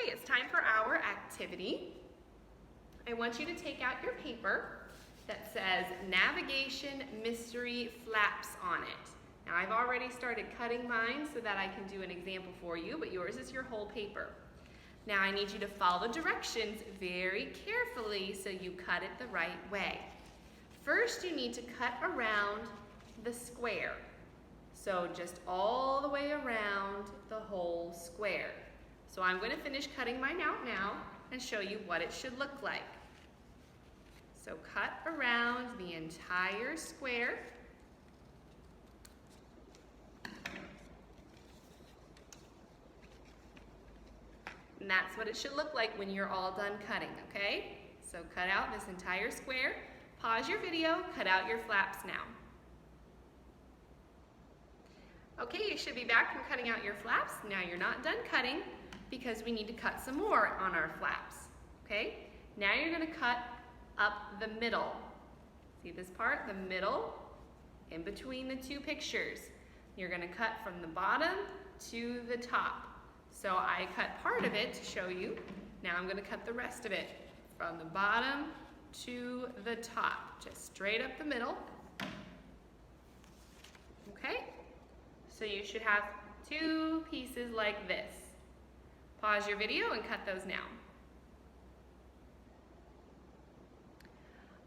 Okay, it's time for our activity. I want you to take out your paper that says Navigation Mystery Flaps on it. Now I've already started cutting mine so that I can do an example for you, but yours is your whole paper. Now I need you to follow directions very carefully so you cut it the right way. First you need to cut around the square. So just all the way around the whole square. So I'm going to finish cutting mine out now and show you what it should look like. So cut around the entire square. And that's what it should look like when you're all done cutting, okay? So cut out this entire square. Pause your video, cut out your flaps now. Okay, you should be back from cutting out your flaps. Now you're not done cutting because we need to cut some more on our flaps, okay? Now you're gonna cut up the middle. See this part, the middle, in between the two pictures. You're gonna cut from the bottom to the top. So I cut part of it to show you. Now I'm gonna cut the rest of it from the bottom to the top, just straight up the middle. Okay? So you should have two pieces like this. Pause your video and cut those now.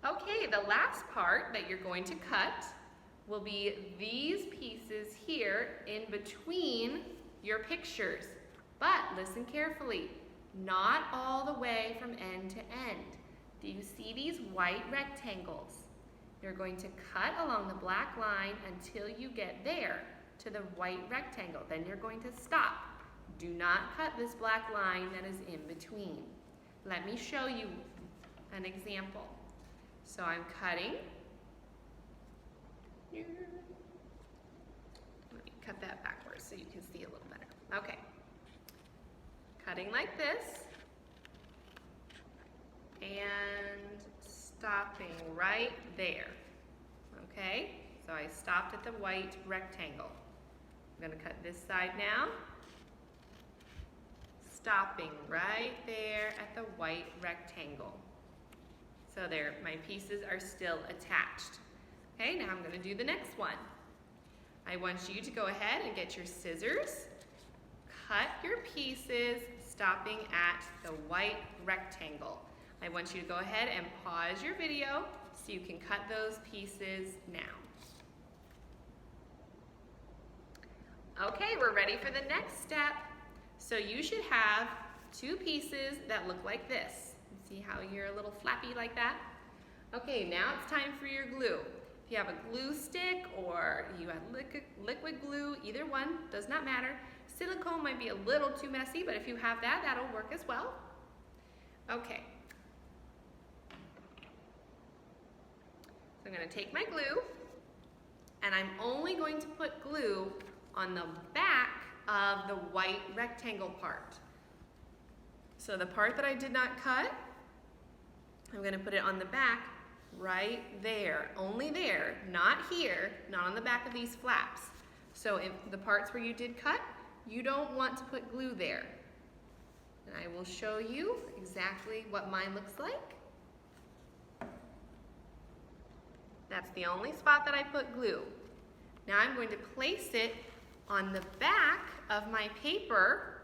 Okay, the last part that you're going to cut will be these pieces here in between your pictures. But listen carefully, not all the way from end to end. Do you see these white rectangles? You're going to cut along the black line until you get there to the white rectangle. Then you're going to stop. Do not cut this black line that is in between. Let me show you an example. So I'm cutting. Let me cut that backwards so you can see a little better. Okay. Cutting like this. And stopping right there. Okay? So I stopped at the white rectangle. I'm going to cut this side now. Stopping right there at the white rectangle. So there, my pieces are still attached. Okay, now I'm going to do the next one. I want you to go ahead and get your scissors, cut your pieces, stopping at the white rectangle. I want you to go ahead and pause your video so you can cut those pieces now. Okay, we're ready for the next step. So you should have two pieces that look like this. See how you're a little flappy like that? Okay, now it's time for your glue. If you have a glue stick or you have liquid glue, either one, does not matter. Silicone might be a little too messy, but if you have that, that'll work as well. Okay. So I'm going to take my glue, and I'm only going to put glue on the back of the white rectangle part. So the part that I did not cut, I'm going to put it on the back right there, only there, not here, not on the back of these flaps. So in the parts where you did cut, you don't want to put glue there. And I will show you exactly what mine looks like. That's the only spot that I put glue. Now I'm going to place it on the back of my paper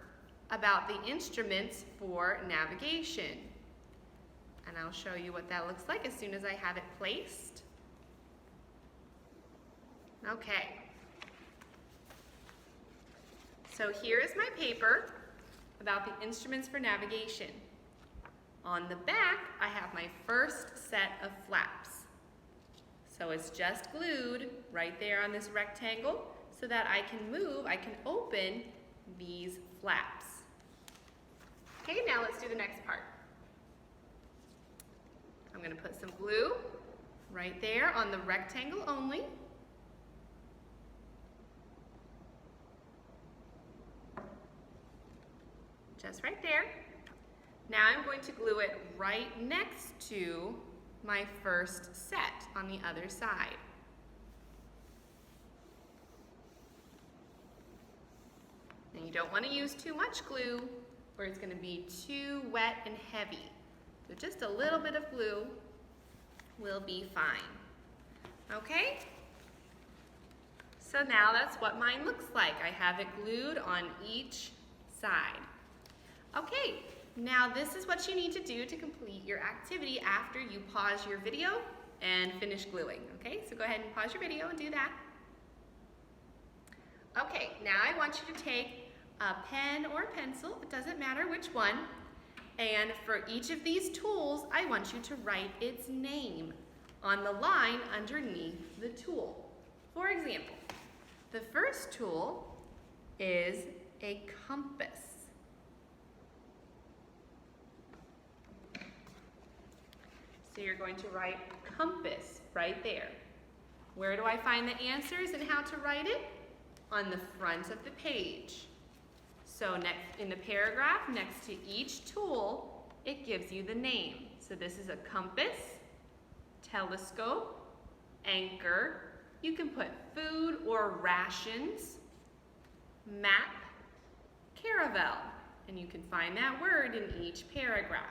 about the instruments for navigation. And I'll show you what that looks like as soon as I have it placed. Okay. So here is my paper about the instruments for navigation. On the back, I have my first set of flaps. So it's just glued right there on this rectangle so that I can move, I can open these flaps. Okay, now let's do the next part. I'm going to put some glue right there on the rectangle only. Just right there. Now I'm going to glue it right next to my first set on the other side. And you don't want to use too much glue or it's going to be too wet and heavy. So just a little bit of glue will be fine. Okay? So now that's what mine looks like. I have it glued on each side. Okay, now this is what you need to do to complete your activity after you pause your video and finish gluing. Okay, so go ahead and pause your video and do that. Okay, now I want you to take a pen or a pencil, it doesn't matter which one, and for each of these tools, I want you to write its name on the line underneath the tool. For example, the first tool is a compass. So you're going to write compass right there. Where do I find the answers and how to write it? On the front of the page. So next in the paragraph next to each tool, it gives you the name. So this is a compass, telescope, anchor. You can put food or rations, map, caravel, and you can find that word in each paragraph,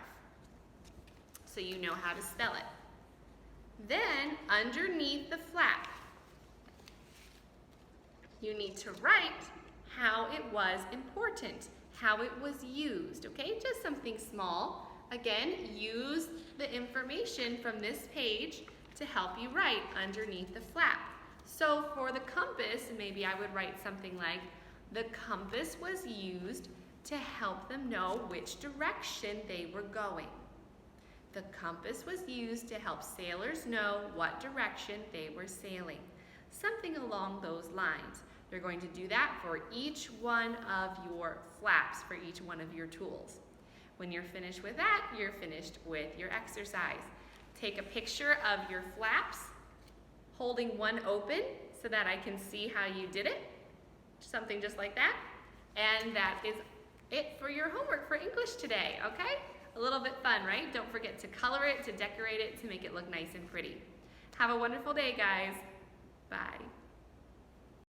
so you know how to spell it. Then, underneath the flap, you need to write how it was important, how it was used, okay? Just something small. Again, use the information from this page to help you write underneath the flap. So for the compass, maybe I would write something like, the compass was used to help them know which direction they were going. The compass was used to help sailors know what direction they were sailing. Something along those lines. You're going to do that for each one of your flaps, for each one of your tools. When you're finished with that, you're finished with your exercise. Take a picture of your flaps, holding one open so that I can see how you did it. Something just like that. And that is it for your homework for English today, okay? A little bit fun, right? Don't forget to color it, to decorate it, to make it look nice and pretty. Have a wonderful day, guys. Bye.